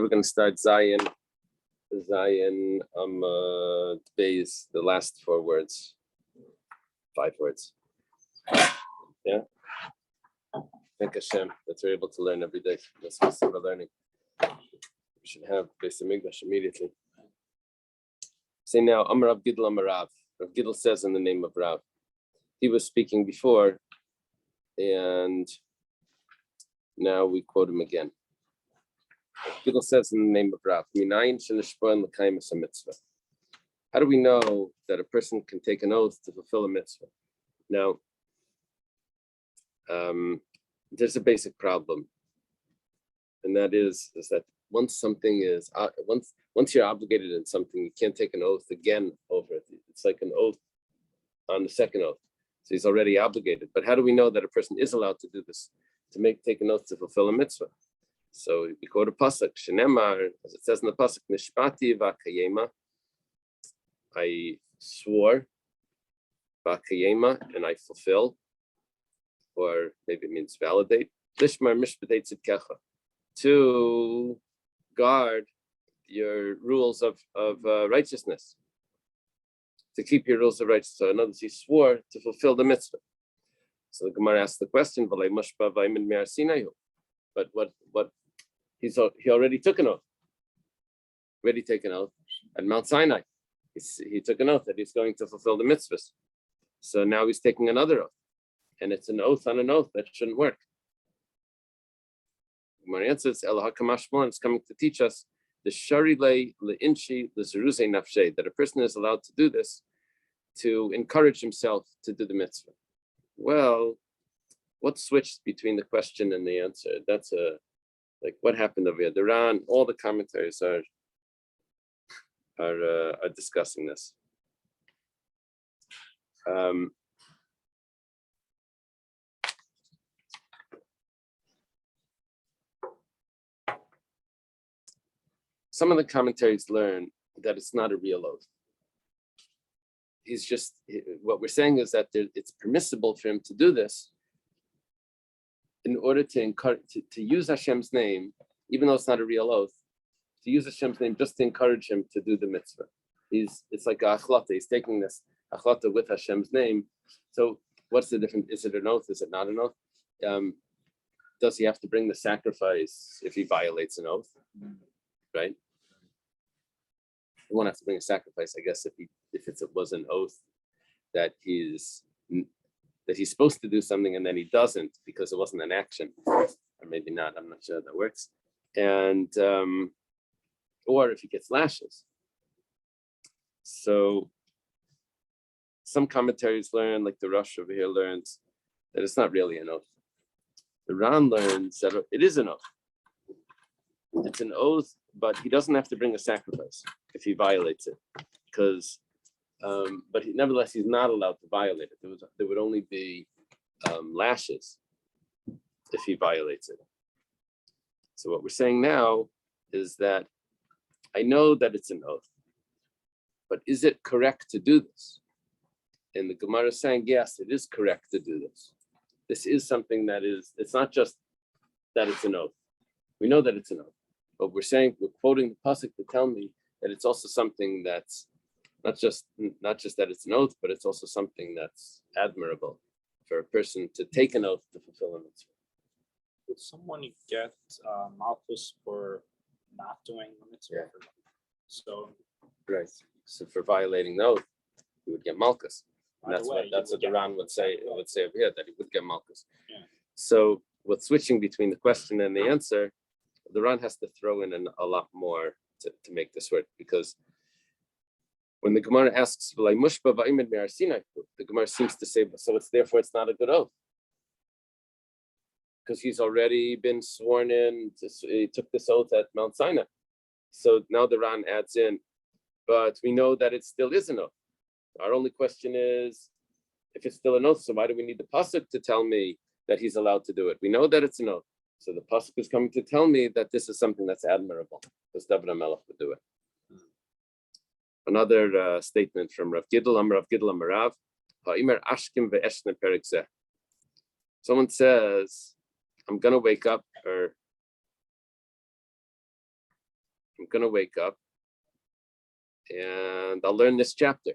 We're going to start Zion Bay's, the last 4 words, 5 words. Yeah. Thank Hashem that we're able to learn every day. That's what we're learning. We should have Beis Hamikdash immediately. Say now, Amar Rav Gidl Amar Rav. Rav Gidl says in the name of Rav. He was speaking before, and now we quote him again. Gidl says in the name of Rav, how do we know that a person can take an oath to fulfill a mitzvah? Now, there's a basic problem, and that is that once something is once you're obligated in something, you can't take an oath again over it. It's like an oath on the second oath. So he's already obligated. But how do we know that a person is allowed to do this, to take an oath to fulfill a mitzvah? So we quote a pasuk, Shenemar, as it says in the pasuk, Nishpati v'akayema. I swore, v'akayema, and I fulfill, or maybe it means validate. Lishmar mishpatei tzidkecha, to guard your rules of righteousness, to keep your rules of righteousness. So in other words, he swore to fulfill the mitzvah. So the Gemara asks the question, but what he already took an oath. Already taken an oath at Mount Sinai. He took an oath that he's going to fulfill the mitzvahs. So now he's taking another oath. And it's an oath on an oath that shouldn't work. My answer is it's coming to teach us the sharilei leinchi l'zeruzei nafshei, that a person is allowed to do this to encourage himself to do the mitzvah. Well, what switched between the question and the answer? That's like what happened over here. The Ran, all the commentaries are discussing this. Some of the commentaries learn that it's not a real oath. What we're saying is that it's permissible for him to do this in order to encourage, to use Hashem's name, even though it's not a real oath, to use Hashem's name just to encourage him to do the mitzvah. It's like a achlata. He's taking this achlata with Hashem's name. So what's the difference? Is it an oath? Is it not an oath? Does he have to bring the sacrifice if he violates an oath? Right? He won't have to bring a sacrifice, I guess, if it was an oath that he's supposed to do something and then he doesn't because it wasn't an action, or maybe not. I'm not sure how that works. And or if he gets lashes. So some commentaries learn, like the Rosh over here learns, that it's not really an oath. The Ran learns that it is an oath. It's an oath, but he doesn't have to bring a sacrifice if he violates it, because but nevertheless he's not allowed to violate it. There would only be lashes if he violates it. So what we're saying now is that I know that it's an oath, but is it correct to do this? And the Gemara is saying, yes, it is correct to do this. This is something that it's not just that it's an oath. We know that it's an oath. But we're quoting the pasuk to tell me that it's also something that's not just that it's an oath, but it's also something that's admirable for a person to take an oath to fulfill a mitzvah. Would someone get malchus for not doing the mitzvah? Yeah. So right. So for violating the oath, he would get malchus. And that's what the Ran would say. It would say over here that he would get malchus. Yeah. So what's switching between the question and the answer? The Ran has to throw in a lot more to make this work, because when the Gemara asks, the Gemara seems to say, so therefore it's not a good oath, because he's already been sworn in. He took this oath at Mount Sinai. So now the Ran adds in, but we know that it still is an oath. Our only question is, if it's still an oath, so why do we need the pasuk to tell me that he's allowed to do it? We know that it's an oath. So the pasuk is coming to tell me that this is something that's admirable, because David HaMelech would do it. Another statement from Rav Gidl, Amar Rav Gidl Amar Rav, Ha'imer Ashkim ve'eshne perek zeh. Someone says, I'm going to wake up, or I'm gonna wake up and I'll learn this chapter.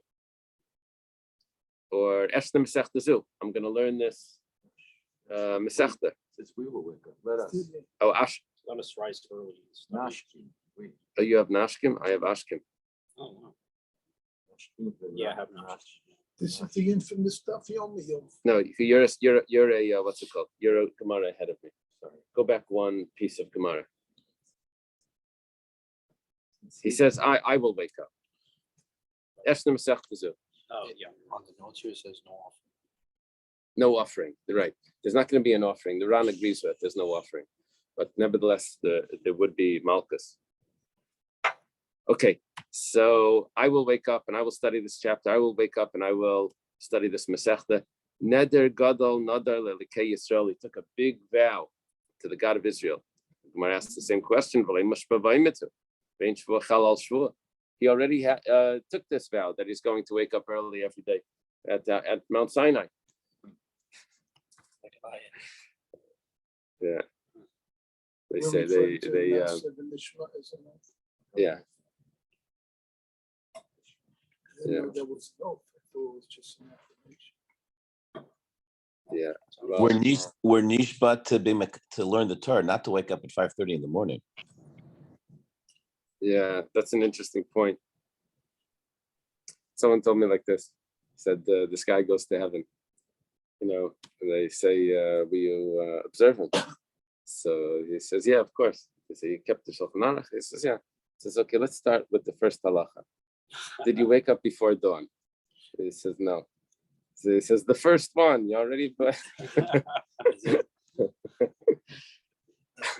Or Eshna Masechta Zu. I'm gonna learn this Masechta. Since we will wake up, let us. Oh, Ash. Let us rise early. Nashkin, wait. Oh, you have Nashkim? I have Ashkim. Oh, wow. Yeah, I have not. This is the infamous Daf Yomi. No, you're a what's it called? You're a Gemara ahead of me. Sorry. Go back one piece of Gemara. He says, I will wake up. Eshna Masechta Zu. Oh, yeah. On the notes here, it says no offering. No offering. You're right. There's not going to be an offering. The Ran agrees with it. There's no offering. But nevertheless, there would be Malchus. Okay, so I will wake up and I will study this chapter. I will wake up and I will study this Masechta. Neder Gadol Nadar Lelikei Yisrael. He took a big vow to the God of Israel. Gemara asks the same question. He already took this vow that he's going to wake up early every day at Mount Sinai. Yeah. They say they yeah. Yeah. There was no, it was just an affirmation. Yeah. We're nishba to learn the Torah, not to wake up at 5:30 in the morning. Yeah, that's an interesting point. Someone told me like this. He said this guy goes to heaven. You know, and they say, will you observe him? So he says, yeah, of course. They say, you kept yourself in Anach? He says, yeah. He says, okay, let's start with the first halacha. Did you wake up before dawn? He says, no. So he says, the first one, you already... The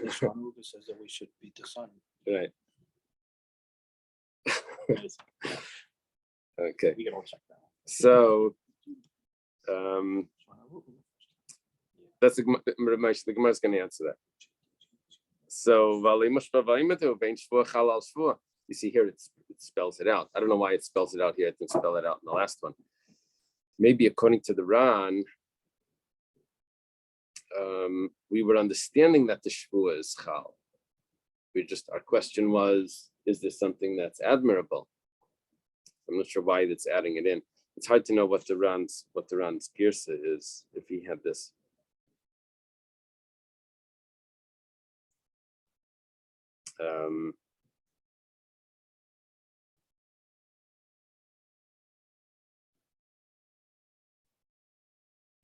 Shlomo says that we should beat the sun. Right. Okay. We can all check that out. So, that's the Gemara is going to answer that. So, you see here, it spells it out. I don't know why it spells it out here. It didn't spell it out in the last one. Maybe according to the Ran, we were understanding that the Shvua is Chal. Our question was, is this something that's admirable? I'm not sure why it's adding it in. It's hard to know what the Ran's Girsa is if he had this.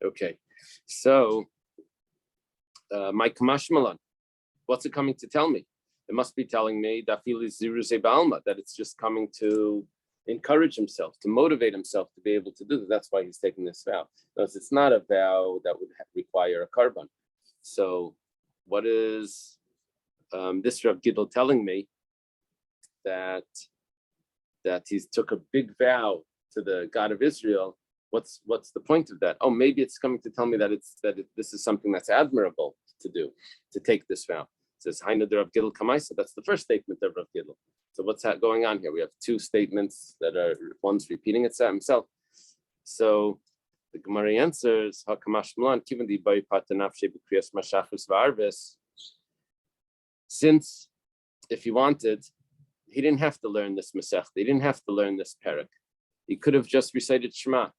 Okay, so my Kamashmalan, what's it coming to tell me? It must be telling me that it's just coming to encourage himself, to motivate himself to be able to do that. That's why he's taking this vow. Because it's not a vow that would require a carbon. So what is this Rav Gidl telling me? That he took a big vow to the God of Israel. What's the point of that? Oh, maybe it's coming to tell me that this is something that's admirable to do, to take this vow. It says, Haina de Rav Gidl Kamaisa. That's the first statement of Rav Gidl. So what's going on here? We have two statements that are one's repeating itself himself. So the Gemara answers, since if he wanted, he didn't have to learn this Masechta. He didn't have to learn this Perek. He could have just recited Shema,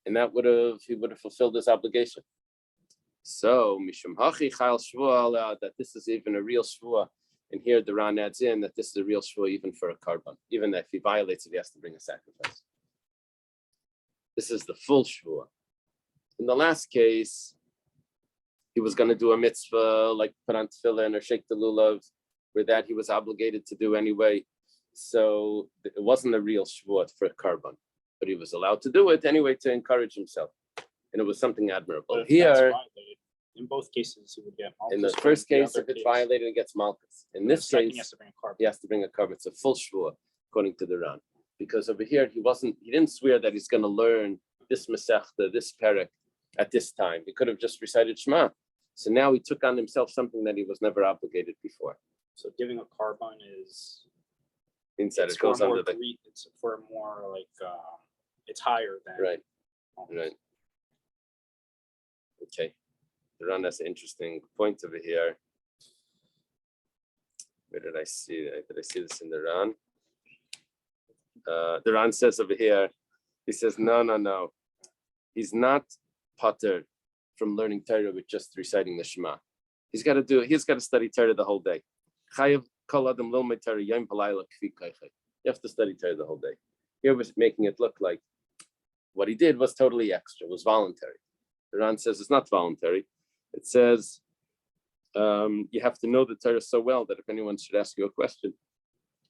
and he would have fulfilled his obligation. So Mishum Hachi Chayil Shvua, that this is even a real Shvua. And here the Ran adds in that this is a real shvua even for a carbon. Even if he violates it, he has to bring a sacrifice. This is the full shvua. In the last case, he was going to do a mitzvah like put on tefillin or shake the lulav, where that he was obligated to do anyway. So it wasn't a real shvua for a carbon, but he was allowed to do it anyway to encourage himself. And it was something admirable. But if Here, that's violated, in both cases, he would get Malchus. in the first case, if it's violated, it gets Malchus. In this case, he has to bring a carbon. he has to bring a carbon. It's a full shvua, according to the Ran. Because over here, he didn't swear that he's going to learn this Masechta, this Perek at this time. He could have just recited Shema. So now he took on himself something that he was never obligated before. So giving a carbon is Inside it's it goes for under the it's for more like it's higher than right. Okay. The Ran has an interesting point over here. Where did I see it? Did I see this in the Ran? The Ran says over here, he says, no. He's not pater from learning Torah with just reciting the Shema. He's got to study Torah the whole day. You have to study Torah the whole day. Here was making it look like what he did was totally extra, was voluntary. The Ran says it's not voluntary. It says you have to know the Torah so well that if anyone should ask you a question,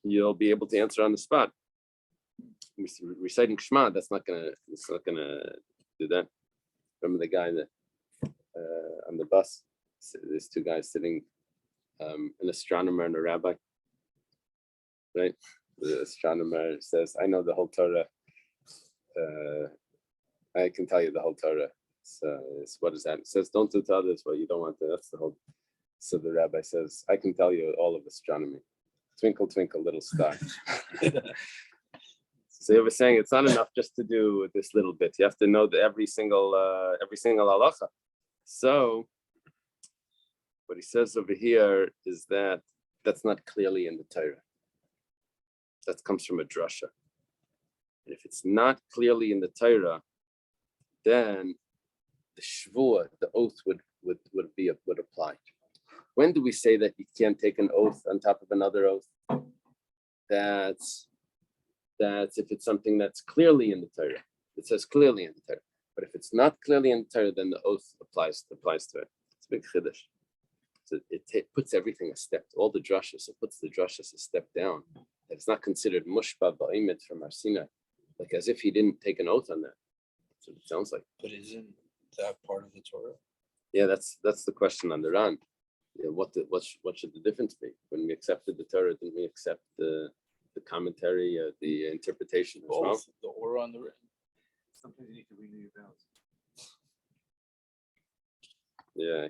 you'll be able to answer on the spot. Reciting Shema, it's not gonna do that. Remember the guy that on the bus? There's two guys sitting, an astronomer and a rabbi. Right? The astronomer says, "I know the whole Torah. I can tell you the whole Torah." So what is that? It says, "Don't do to others what you don't want to." That's the whole. So the rabbi says, "I can tell you all of astronomy. Twinkle, twinkle, little star." So he was saying it's not enough just to do this little bit. You have to know every single halacha. So what he says over here is that that's not clearly in the Torah. That comes from a drasha. And if it's not clearly in the Torah, then the shvuah, the oath would apply. When do we say that you can't take an oath on top of another oath? That's if it's something that's clearly in the Torah. It says clearly in the Torah. But if it's not clearly in the Torah, then the oath applies to it. It's a big chiddush. So it puts everything a step. All the drashas, it puts the drashas a step down. It's not considered mushba ba'imit from Arsina, like as if he didn't take an oath on that. That's what it sounds like. But isn't that part of the Torah? Yeah, that's the question on the Ran. Yeah, what should the difference be? When we accepted the Torah, didn't we accept the commentary, the interpretation as well? Both the Torah and the written. Sometimes you need to renew your vows. Yeah.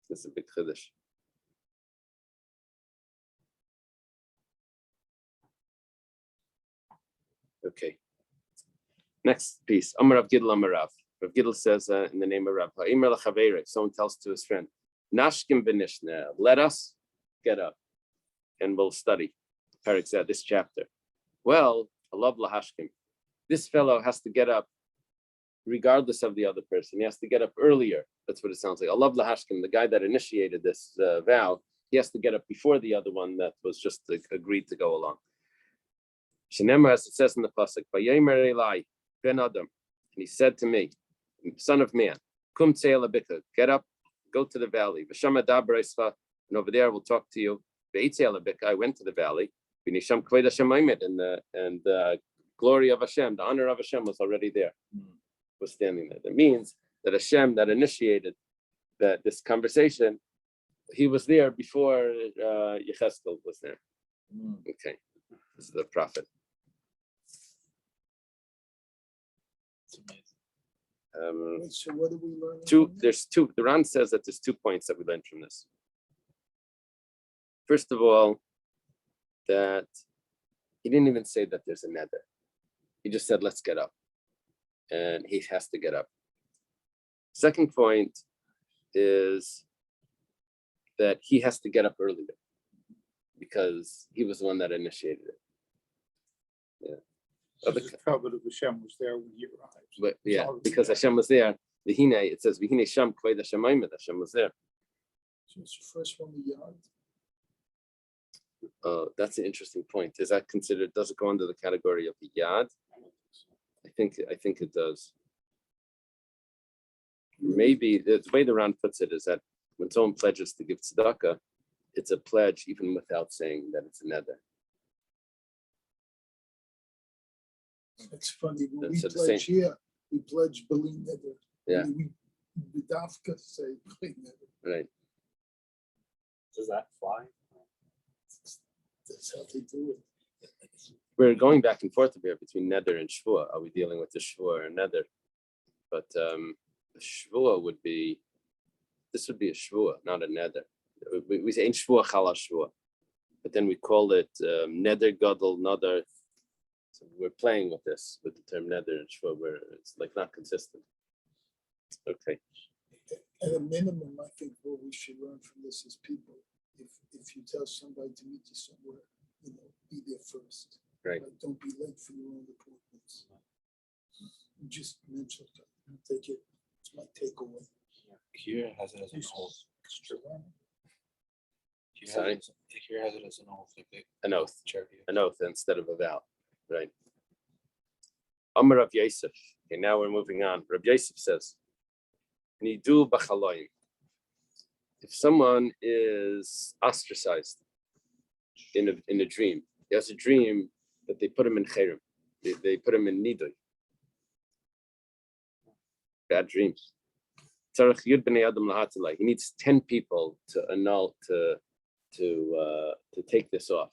That's a big chiddush. Okay. Next piece. Amar Rav Gidl Amar Rav. Rav Gidl says in the name of Rav, someone tells to his friend, Nashkim v'nishna, let us get up and we'll study this chapter. Well, Allah lahashkim. This fellow has to get up regardless of the other person. He has to get up earlier. That's what it sounds like. Allah lahashkim, the guy that initiated this vow, he has to get up before the other one that was just agreed to go along. Shenemar, as it says in the pasuk, Vayomer Elai ben Adam, and he said to me, son of man, kum tzei labika, get up, go to the valley. V'sham adaber escha, and over there we'll talk to you. Ve'etzei labika, I went to the valley. V'nisham kved Hashem aimed, and the glory of Hashem, the honor of Hashem was already there, was standing there. That means that Hashem that initiated this conversation, he was there before Yecheskel was there. Okay, this is the prophet. So what do we learn? There's two. The Ran says that there's 2 points that we learned from this. First of all, that he didn't even say that there's a neder. He just said, let's get up. And he has to get up. Second point is that he has to get up earlier because he was the one that initiated it. Yeah. So the covenant of Hashem was there when he arrived. But yeah, because Hashem was there. V'hinei, it says V'hinei Sham Kved Hashem Aimed. Hashem was there. So it's the first one, the yard. That's an interesting point. Is that considered? Does it go under the category of the yad? I think it does. Maybe the way the Ran puts it is that when someone pledges to give tzedakah, it's a pledge even without saying that it's a neder. It's funny when So we the pledge here, we pledge B'li Neder. Yeah. We B'dafka say B'li Neder. Right. Does that fly? That's how they do it. We're going back and forth here between neder and shvuah. Are we dealing with the shvuah or neder? But the shvuah would be, this would be a shvuah, not a neder. We say in shvuah chala shvuah, but then we call it neder gadol neder. So we're playing with this, with the term neder and shvuah, where it's like not consistent. Okay. At a minimum, I think what we should learn from this is people, if you tell somebody to meet you somewhere, be there first. Right. Like, don't be late for your own appointments. Just mention it. Take it. It's my takeaway. Here has it as an oath. Sorry? Here has it as an oath. Like An oath. charity. An oath instead of a vow, right? Amar Rav Yosef. Okay, now we're moving on. Rav Yosef says, Nidu b'chaloim. If someone is ostracized in a dream, he has a dream that they put him in cherem, they put him in nidui. Bad dreams. Tzarech yud b'nei adam lahatalai. He needs 10 people to annul to take this off.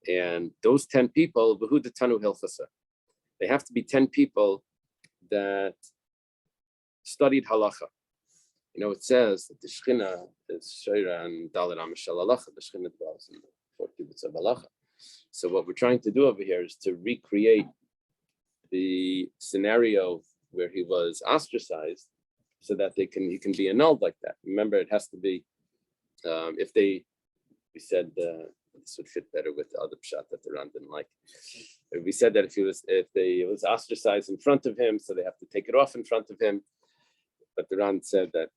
And those 10 people, v'hu detanu hilchasa. They have to be 10 people that studied halacha. It says that the Shechina is Sheira and Dalet Amishal Halacha. The Shechina dwells in the 4 cubits of halacha. So what we're trying to do over here is to recreate the scenario where he was ostracized, so that he can be annulled like that. Remember, it has to be we said this would fit better with the other pshat that the Ran didn't like. We said that if they was ostracized in front of him, so they have to take it off in front of him. But the Ran said that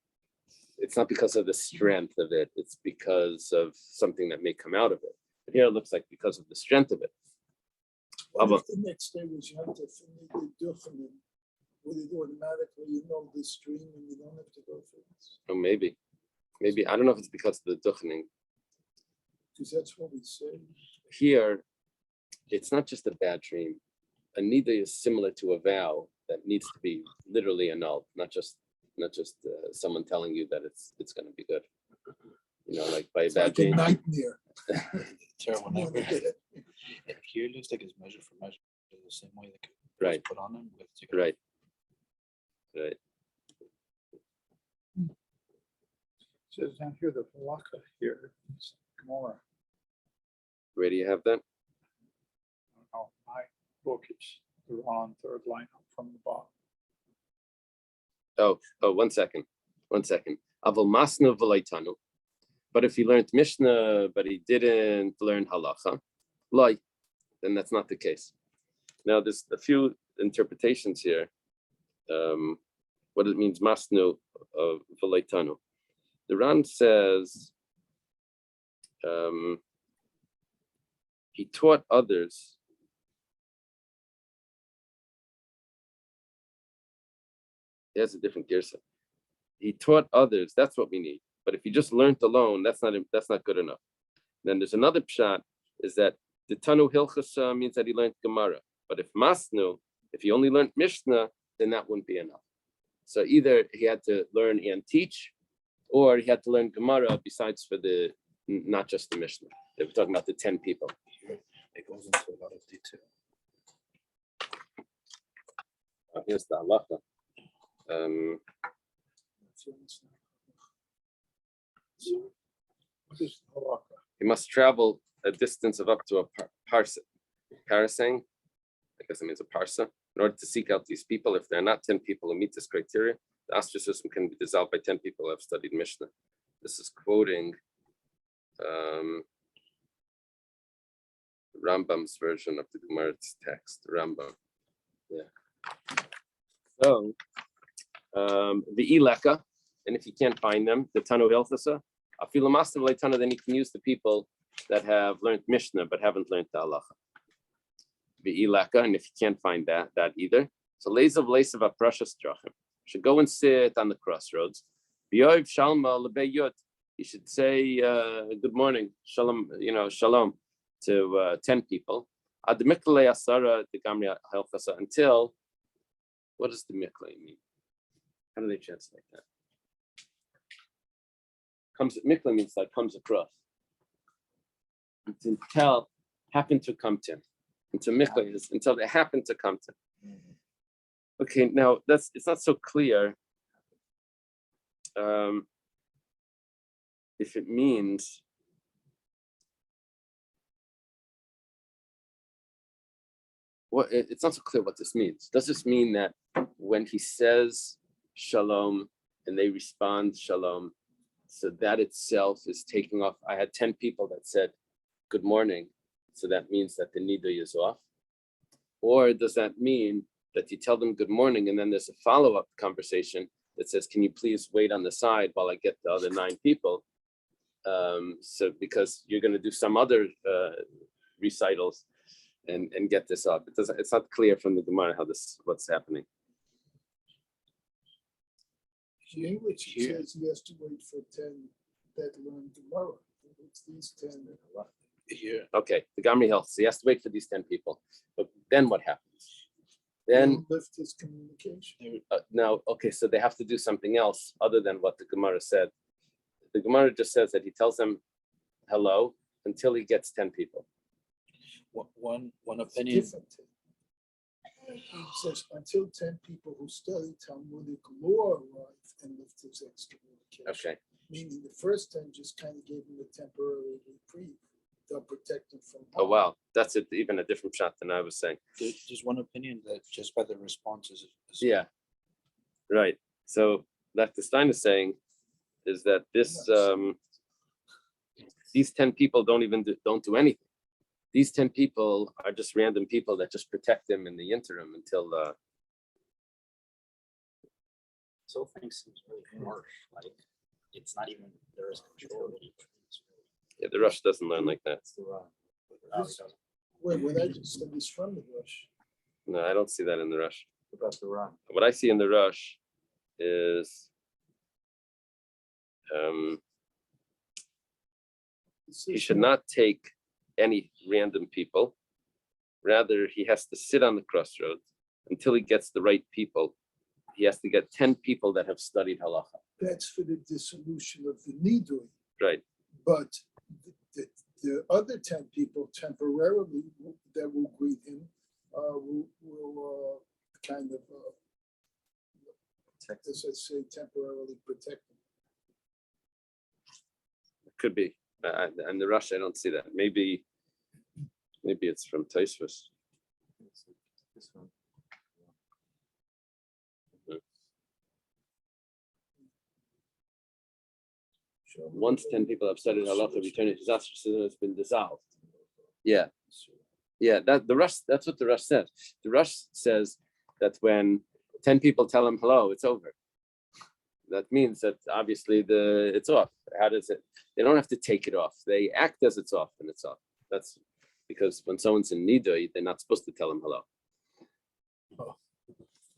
it's not because of the strength of it, it's because of something that may come out of it. But here it looks like because of the strength of it. What if the next day was Yontif and they did Duchenim? Would it automatically, this dream and you don't have to go for this? Oh, maybe. I don't know if it's because of the duchening. Because that's what we say. Here, it's not just a bad dream. A nida is similar to a vow that needs to be literally annulled, not just someone telling you that it's going to be good. Like by a It's bad like a dream. nightmare. Terrible More nightmare. than that. And here it looks like it's measure for measure, the same way that it Right. was put on him. Right. Says down here, the halakha here, it's Gemara. Where do you have that? I don't know, my book is the wrong third line up from the bottom. Oh, 1 second. Aval masna v'laitanu. But if he learned Mishnah, but he didn't learn halacha, then that's not the case. Now, there's a few interpretations here. What it means, masnu v'laitanu. The Ran says he taught others. He has a different girsa. He taught others. That's what we need. But if he just learned alone, that's not good enough. Then there's another pshat, is that the Tanu Hilchasa means that he learned Gemara. But if Masnu, if he only learned Mishnah, then that wouldn't be enough. So either he had to learn and teach, or he had to learn Gemara besides for not just the Mishnah. They were talking about the 10 people. It goes into a lot of detail. Here's the halacha. What is halakha? He must travel a distance of up to a parsa. Parasang, I guess it means a parsa, in order to seek out these people. If there are not 10 people who meet this criteria, the ostracism can be dissolved by 10 people who have studied Mishnah. This is quoting Rambam's version of the Gemara's text. Rambam. Yeah. So, the ileka, and if you can't find them, the Tanu Hilchasa, Afilu Master V'Leitana, then you can use the people that have learned Mishnah but haven't learned the halacha. The ileka, and if you can't find that either, so Leizav Aprashas Drachim should go and sit on the crossroads. B'yoiv Shalma L'Bei Yud. You should say good morning, shalom, shalom to 10 people. Ad Miklei Asara the Gamri Hilchasa, until, what does the Miklei mean? How do they translate that? Miklei means like comes across. Until happen to come to him. Until Miklei is until they happen to come to him. Okay, now it's not so clear if it means it's not so clear what this means. Does this mean that when he says shalom, and they respond shalom. So that itself is taking off. I had 10 people that said good morning. So that means that the nidui is off. Or does that mean that you tell them good morning and then there's a follow-up conversation that says, can you please wait on the side while I get the other 9 people? So because you're going to do some other recitals and get this up. It's not clear from the Gemara what's happening. The English says he has to wait for 10 that learn Gemara. It's these 10 that are left. Here, Okay, the Gamri Health. So he has to wait for these 10 people. But then what happens? Then He'll lift his communication. now, okay, so they have to do something else other than what the Gemara said. The Gemara just says that he tells them hello until he gets 10 people. one It's opinion, different. He says until 10 people who study Talmudic law arrive and lift his excommunication. Okay, Meaning the first 10 just kind of gave him a temporary reprieve. They'll protect him from. oh wow, that's even a different shot than I was saying. there's one opinion that just by the responses. Yeah, right. So that the Stein is saying is that these 10 people don't do anything. These 10 people are just random people that just protect them in the interim until So things seems really harsh. Like it's not even there is control. yeah, the Rush doesn't learn like that. It's the wrong. Wait, what I just said is from the Rush. No, I don't see that in the Rush. About the run. What I see in the Rush is he should not take any random people. Rather, he has to sit on the crossroads until he gets the right people. He has to get 10 people that have studied halacha. That's for the dissolution of the nidui. Right. But the other 10 people temporarily that will greet him will kind of, as I say, temporarily protect him. Could be. And the Rush, I don't see that. Maybe it's from Taisvus. This one. Once 10 people have studied halacha, returning his ostracism has been dissolved. Yeah. Yeah, that's what the Rush says. The Rush says that when 10 people tell him hello, it's over. That means that obviously it's off. How does it? They don't have to take it off. They act as it's off, and it's off. That's because when someone's in nidui, they're not supposed to tell him hello.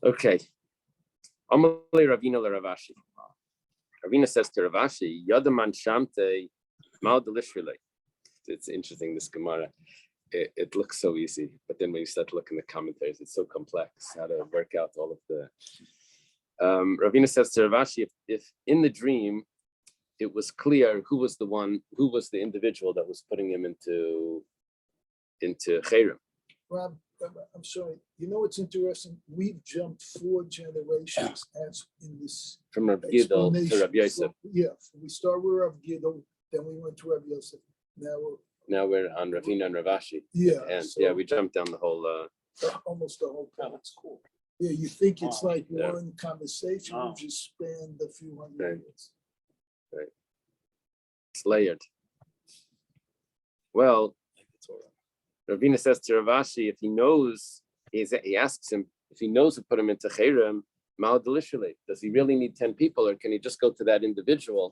Okay. Amalei Ravina Ravashi. Ravina says to Ravashi, Yadaman Shamte Mal Delishrile. It's interesting, this Gemara. It looks so easy, but then when you start looking at the commentaries, it's so complex how to work out all of the. Ravina says to Ravashi, if in the dream it was clear who was the individual that was putting him into Chayrim. Rob, I'm sorry. You know what's interesting? We've jumped 4 generations as in this. From Rabbi Gidol to explanation. Rabbi Yosef. Yeah, we start with Rabbi Gidol, then we went to Rabbi Yosef. Now we're on Ravina and Ravashi. Yeah, And so yeah, we jumped down the whole. almost the whole Oh, time. that's cool. Yeah, you think it's like Yeah. one conversation, Oh. we just spanned a few hundred Right. years. It's layered. Well, Ravina says to Ravashi, if he knows, he asks him if he knows who put him into Chayrim, does he really need 10 people, or can he just go to that individual?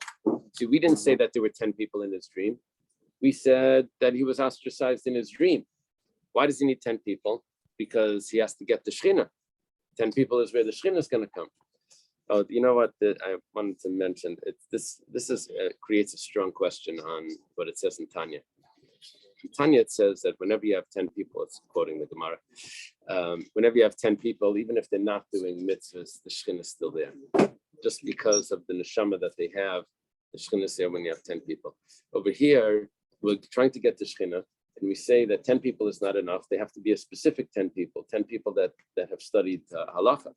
See, we didn't say that there were 10 people in his dream. We said that he was ostracized in his dream. Why does he need 10 people? Because he has to get the Shechina. 10 people is where the Shechina is going to come. Oh, you know what? I wanted to mention this creates a strong question on what it says in Tanya. In Tanya, it says that whenever you have 10 people, it's quoting the Gemara. Whenever you have 10 people, even if they're not doing mitzvahs, the Shechina is still there. Just because of the neshama that they have, the Shechina is there when you have 10 people. Over here, we're trying to get the Shechina, and we say that 10 people is not enough. They have to be a specific 10 people that have studied halacha.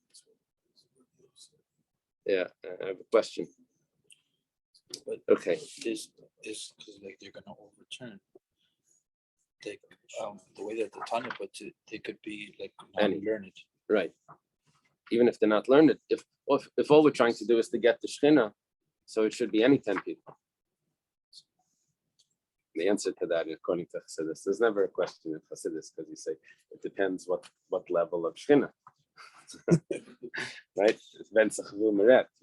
Yeah, I have a question. But Okay. Is because like they're gonna overturn. The way that the Tanya puts it, they could be like Any. non-learned. Right. even if they're not learned, if all we're trying to do is to get the Shechina, so it should be any 10 people. The answer to that, according to Chassidus, there's never a question in Chassidus because you say it depends what level of Shechina. Right?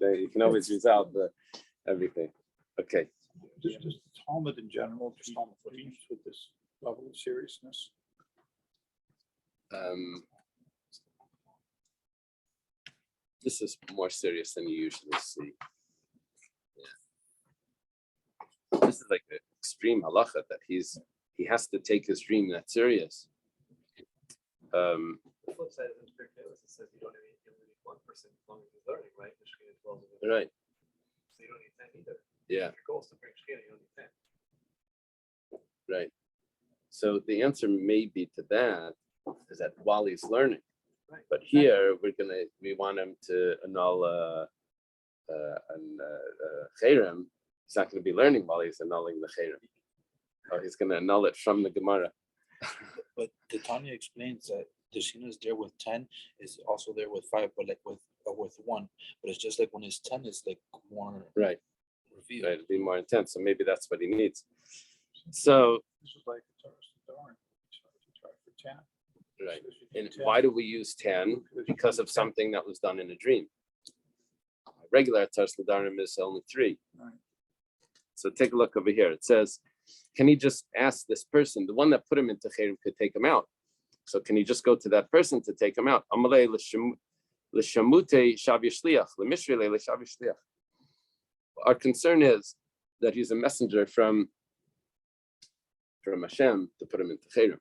You can always resolve everything. Okay. Just Talmud in general, just Talmud with this level of seriousness. This is more serious than you usually see. Yeah. This is like an extreme halacha that he has to take his dream that serious. The flip side of the Pirkei Avos, it says you don't need 1% as long as he's learning, right? The Shekhinah dwells in him. Right. So you don't need 10 either. Yeah. If your goal is to bring Shekhinah, you don't need 10. Right. So the answer may be to that is that while he's learning. Right. But here we want him to annul cherem. He's not going to be learning while he's annulling the cherem. Oh, he's going to annul it from the Gemara. But the Tanya explains that the Shina is there with 10, is also there with 5, but like with 1. But it's just like when his 10 is like more Right. revealed. Right. It'll be more intense. So maybe that's what he needs. So This is like a darn. Try for 10. right. And why do we use 10? Because of something that was done in a dream. Regular Tars Nedarim is only 3. Right. So take a look over here. It says, can he just ask this person, the one that put him into cherem could take him out? So can he just go to that person to take him out? Amalei l'shamute shav yishliach, l'mishri l'shav yishliach. Our concern is that he's a messenger from Hashem to put him into cherem.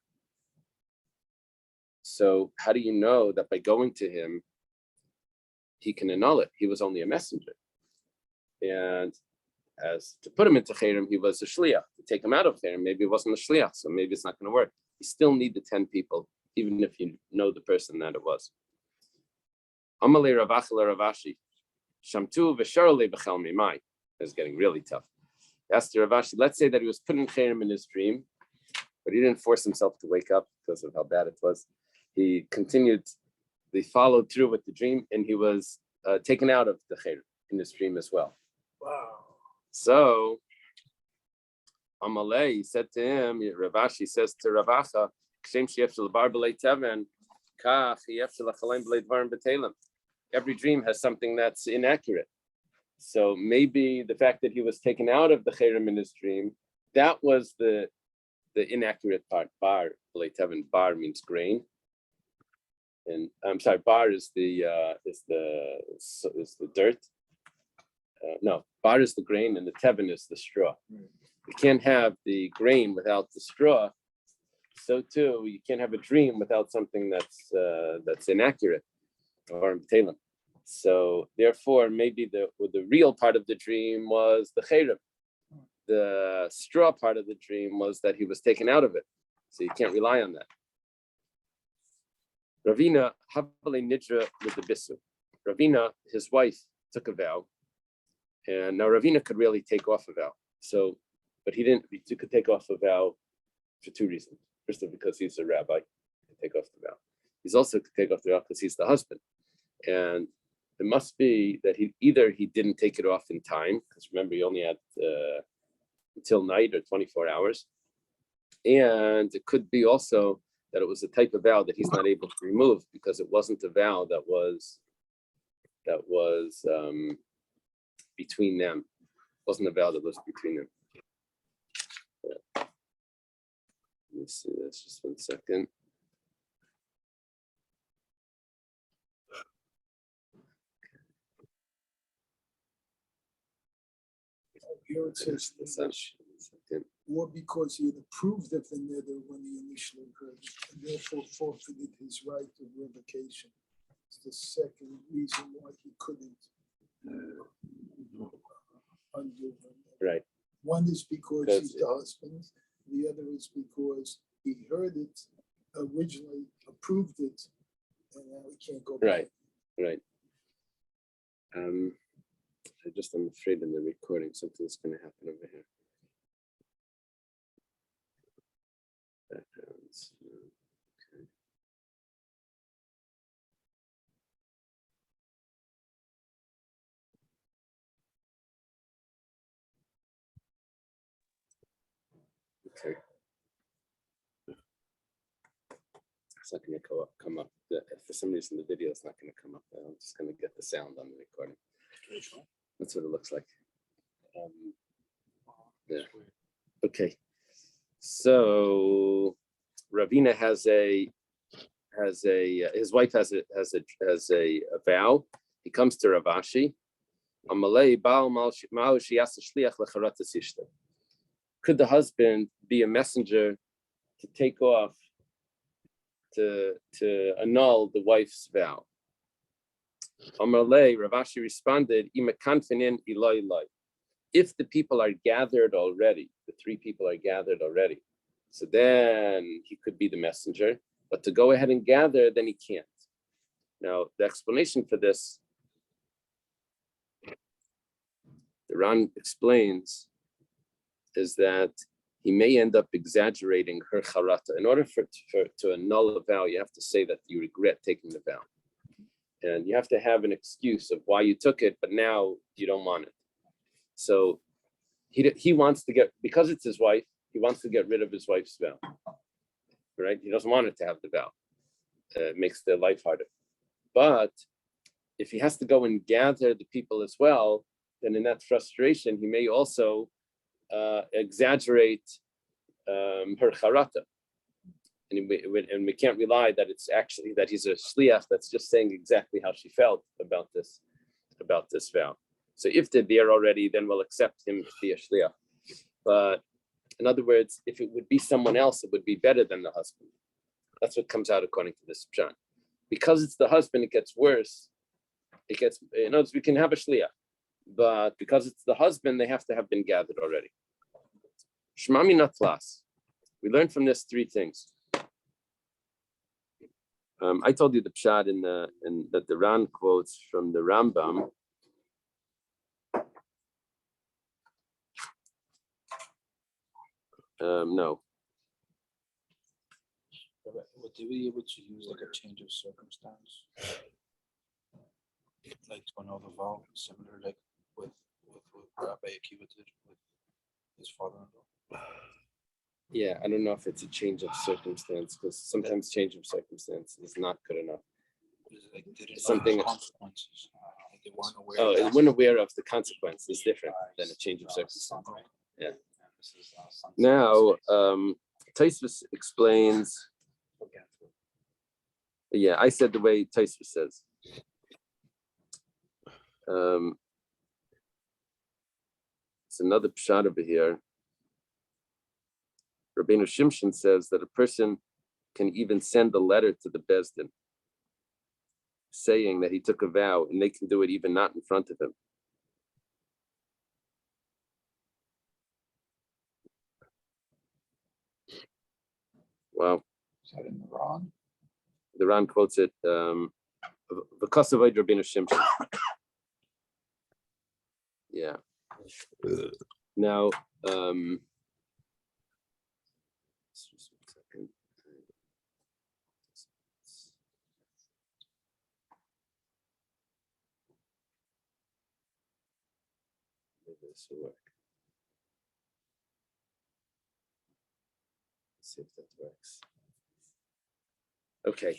So how do you know that by going to him, he can annul it? He was only a messenger. And as to put him into cherem, he was a shliach. To take him out of cherem, maybe it wasn't a shliach, so maybe it's not going to work. You still need the 10 people, even if you know the person that it was. Amalei Ravach Ravashi, Shamtu v'Sharolei b'Chel Mimai. It's getting really tough. Asked Ravashi, let's say that he was put in cherem in his dream, but he didn't force himself to wake up because of how bad it was. He continued, they followed through with the dream, and he was taken out of the cherem in his dream as well. Wow. So, Amalei said to him, Ravashi says to Ravacha, every dream has something that's inaccurate. So maybe the fact that he was taken out of the cherem in his dream, that was the inaccurate part. Bar means grain, and I'm sorry, bar is the dirt. No, bar is the grain, and the teven is the straw. You can't have the grain without the straw. So too, you can't have a dream without something that's inaccurate or imtalim. So therefore, maybe the real part of the dream was the cherem. The straw part of the dream was that he was taken out of it. So you can't rely on that. Ravina Havale Nidra with the Bisu. Ravina, his wife, took a vow. And now Ravina could really take off a vow. So, but he didn't, he could take off a vow for 2 reasons. First of all, because he's a rabbi, he could take off the vow. He's also could take off the vow because he's the husband. And it must be that he didn't take it off in time, because remember, he only had until night or 24 hours. And it could be also that it was a type of vow that he's not able to remove because it wasn't a vow that was between them. It wasn't a vow that was between them. Yeah. Let me see this just 1 second. Here it says, or because he had approved of the nether when he initially heard it, and therefore forfeited his right of revocation. It's the second reason why he couldn't undo the nether. Right. One is because he's the husband. The other is because he heard it, originally approved it, and now he can't go back. Right. I'm afraid in the recording something's going to happen over here. Backgrounds. Okay. Okay. It's not going to come up. For some reason, the video is not going to come up. I'm just going to get the sound on the recording. That's what it looks like. Yeah. Okay. So Ravina has his wife has a vow. He comes to Ravashi. Could the husband be a messenger to take off, to annul the wife's vow? Amalei, Ravashi responded, if the people are gathered already, the three people are gathered already, so then he could be the messenger, but to go ahead and gather, then he can't. Now, the explanation for this, the Ran explains, is that he may end up exaggerating her charata. In order to annul a vow, you have to say that you regret taking the vow. And you have to have an excuse of why you took it, but now you don't want it. So he wants to get, because it's his wife, he wants to get rid of his wife's vow, right? He doesn't want her to have the vow. It makes their life harder. But if he has to go and gather the people as well, then in that frustration, he may also exaggerate her charata. And we can't rely that it's actually that he's a shliach that's just saying exactly how she felt about this vow. So if they're there already, then we'll accept him to be a shliach. But in other words, if it would be someone else, it would be better than the husband. That's what comes out according to this pshat. Because it's the husband, it gets worse. It gets, in other words, we can have a shliach, but because it's the husband, they have to have been gathered already. Shmami natlas. We learned from this three things. I told you the pshat that the Ran quotes from the Rambam. No. Would they be able to use like a change of circumstance? Like to annul the vow, similar like with Rabbi Akiva did with his father-in-law? Yeah, I don't know if it's a change of circumstance, because sometimes change of circumstance is not good enough. Like, they didn't know Something- the consequences. They weren't aware. Oh, of they that. weren't aware of the consequence is different than a change of circumstance. Yeah. Now, Tosfos explains. Yeah, I said the way Tosfos says. It's another pshat over here. Rabbeinu Shimshon says that a person can even send a letter to the Beis Din saying that he took a vow, and they can do it even not in front of him. Wow. Is that in the Ron? The Ran quotes it, because of Rabbeinu Shimshon. Yeah. Now, just 1 second. Maybe this will work. Let's see if that works. Okay.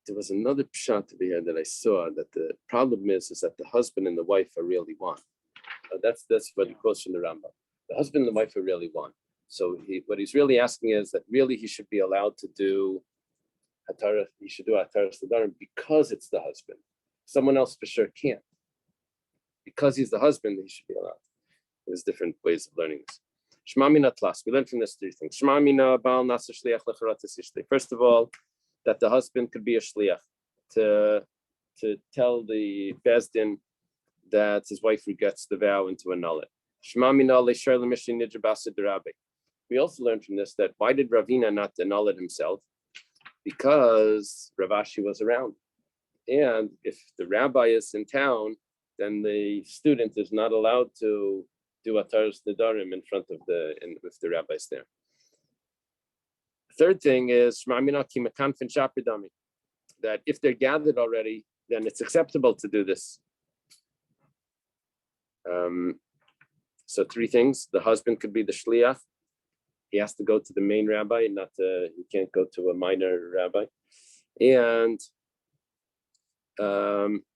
There was another pshat over here that I saw that the problem is that the husband and the wife are really one. That's what he quotes from the Rambam. The husband and the wife are really one. So what he's really asking is that really he should be allowed to do Hataras, he should do Hataras Nedarim because it's the husband. Someone else for sure can't. Because he's the husband, he should be allowed. There's different ways of learning this. Shmamina tlas. We learned from this three things. Shmamina bal nasa shliach lecharatas ishtei. First of all, that the husband could be a shliach to tell the Beis Din that his wife regrets the vow and to annul it. Shmamina leishar lemishin nidra derabe. We also learned from this that why did Ravina not annul it himself? Because Ravashi was around. And if the rabbi is in town, then the student is not allowed to do Hataras Nedarim in front of if the rabbi's there. Third thing is that if they're gathered already, then it's acceptable to do this. So three things: the husband could be the shliach. He has to go to the main rabbi, he can't go to a minor rabbi, and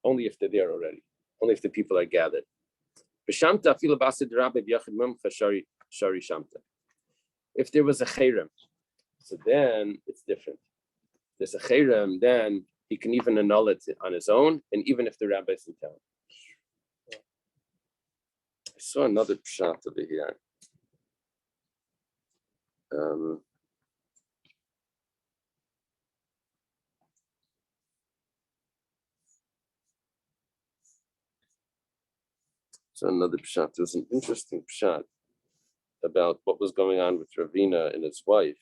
only if they're there already, only if the people are gathered. If there was a cherem, so then it's different. There's a cherem, then he can even annul it on his own, and even if the rabbi is in town. I saw another pshat over here. So another pshat. There's an interesting pshat about what was going on with Ravina and his wife.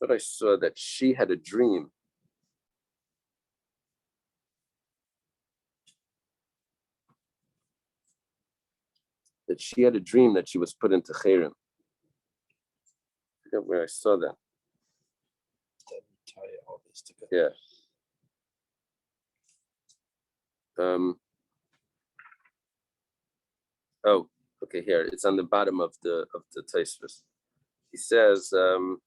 But I saw that she had a dream. That she had a dream that she was put into cherem. I forget where I saw that. Tie all this together. Yeah. Oh, okay. Here it's on the bottom of the Tosfos. He says the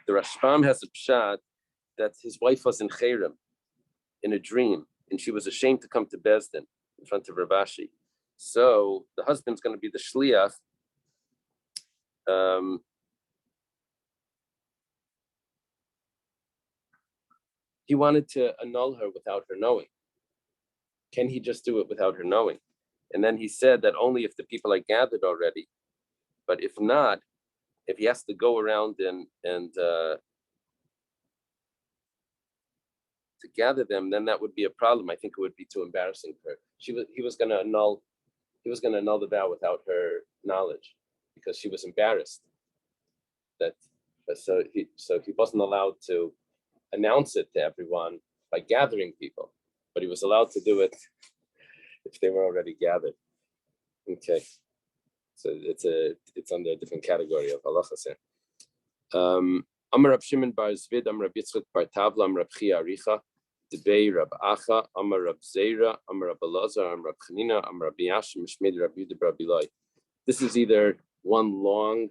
Rashbam has a pshat that his wife was in cherem in a dream, and she was ashamed to come to Bezdin in front of Rav Ashi. So the husband's going to be the shliach. He wanted to annul her without her knowing. Can he just do it without her knowing? And then he said that only if the people are gathered already. But if not, if he has to go around and to gather them, then that would be a problem. I think it would be too embarrassing for her. He was going to annul the vow without her knowledge because she was embarrassed. So he wasn't allowed to announce it to everyone by gathering people, but he was allowed to do it if they were already gathered. Okay, so it's under a different category of halachas here. Amar Rab Shimon bar Zvid, Amar Rab Yitzchak bar Tavla, Amar Rab Chia Aricha, Debei Rab Acha, Amar Rab Zeira, Amar Rab Elazar, Amar Rab Chanina, Amar Rab Yashim, Mishmei Rab Yudah Rab Ilai. This is either one long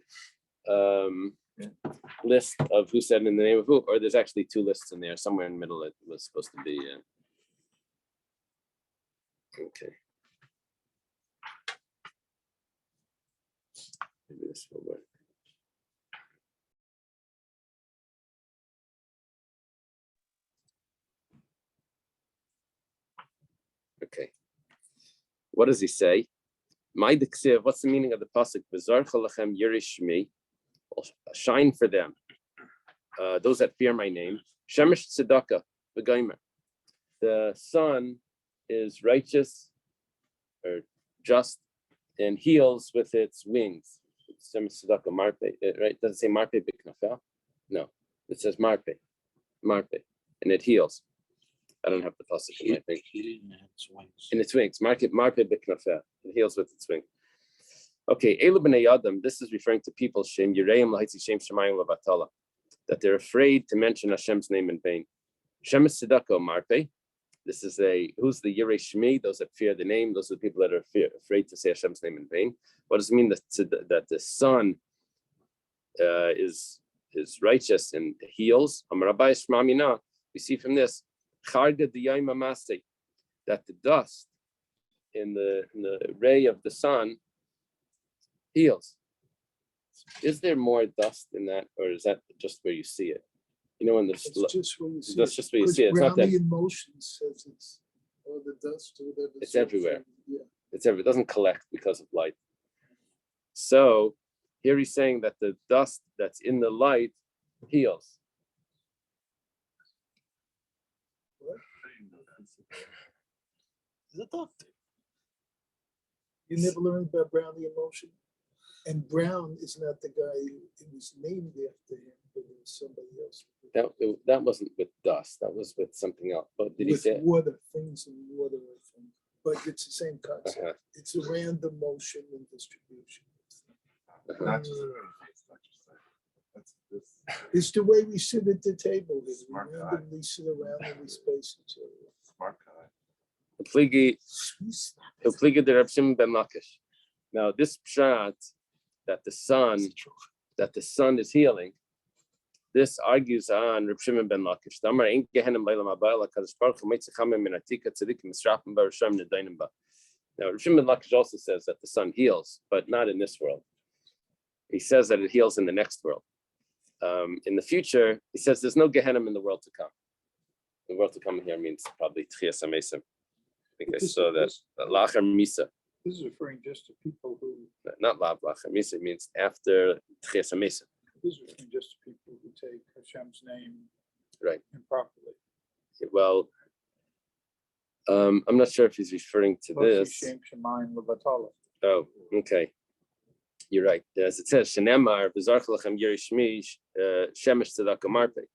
list of who said in the name of who, or there's actually two lists in there. Somewhere in the middle it was supposed to be. Okay. Maybe this will work. Okay. What does he say? What's the meaning of the pasuk? Shine for them, those that fear my name. Shemesh tzedakah v'gaimer. The sun is righteous or just and heals with its wings. Shemesh tzedakah marpe, right? Does it say marpe b'knafel? No, it says marpe, and it heals. I don't have the pasuk in my thing. In its wings, marpe b'knafel. It heals with its wings. Okay, Elu b'nei Adam. This is referring to people shem yireim lahitzi shem shemayim levatala, that they're afraid to mention Hashem's name in vain. Shemesh tzedakah marpe. This is who's the Yirei Shmi? Those that fear the name. Those are the people that are afraid to say Hashem's name in vain. What does it mean that the sun is righteous and heals? We see from this that the dust in the ray of the sun heals. Is there more dust in that, or is that just where you see it? You know, That's just where you see that's it. just where you see it. It's not that Brownian motion says it's all the dust or whatever. It's so everywhere. Yeah. it doesn't collect because of light. So here he's saying that the dust that's in the light heals. You never learned about Brownian motion? And Brown is not the guy who was named after him, but it was somebody else. That wasn't with dust. That was with something else. But did he With say? water, things in water, I think. But it's the same concept. Uh-huh. It's a random motion and distribution. Not just that's this. It's the way we sit at the table. We Smart guy. randomly sit around and we space each other. Smart guy. Upligi the Reb Shimon ben Lakish. Now this pshat that the sun is healing. This argues on Reb Shimon ben Lakish. Damar ein gehenem leilam habayla kadosh baruch hu meitzacham min atika tzadikim misrapim barasham nedainim ba. Now Reb Shimon ben Lakish also says that the sun heals, but not in this world. He says that it heals in the next world. In the future, he says there's no Gehenim in the world to come. The world to come here means probably Tchias HaMesim. I think I saw that. Lachar Misa. This is referring just to people who, Not Lachar Misa, means after Tchias HaMesim. this is referring just to people who take Hashem's name Right. improperly. Well, I'm not sure if he's referring to this. Shem Shemayim Levatala. Oh, okay. You're right. As it says, Shenemar, B'zarch Lachem Yerishmi, Shemesh Tzedakah Marpe.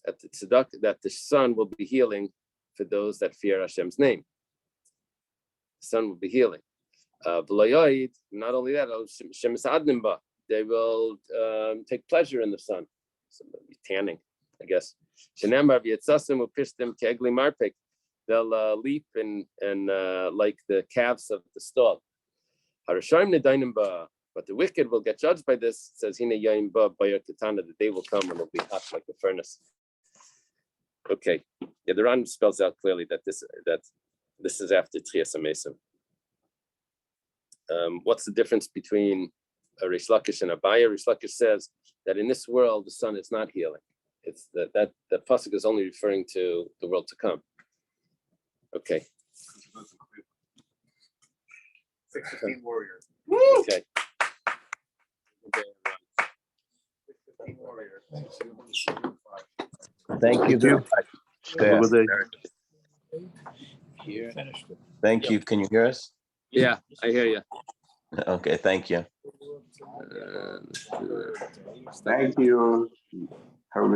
At the tzedakah, that the sun will be healing for those that fear Hashem's name. The sun will be healing. V'loyoid, not only that, Shemesh Adnimba, they will take pleasure in the sun. So they'll be tanning, I guess. Shenemar V'yetzasim U'pishtim Ke'egli Marpek. They'll leap and like the calves of the stall. But the wicked will get judged by this. It says, the day will come when it'll be hot like the furnace. Okay. Yeah, the Ran spells out clearly that this is after Tchias HaMesim. What's the difference between a Rish Lakish and a Abaya? Rish Lakish says that in this world the sun is not healing. It's that the pasuk is only referring to the world to come. Okay. 615 Warriors. Okay. 615 Warriors. Thank you very much. Have a good day. Here, Finished it. Thank you. Can you hear us? Yeah, I hear you. Okay, thank you. Uh, Thank you. Have a good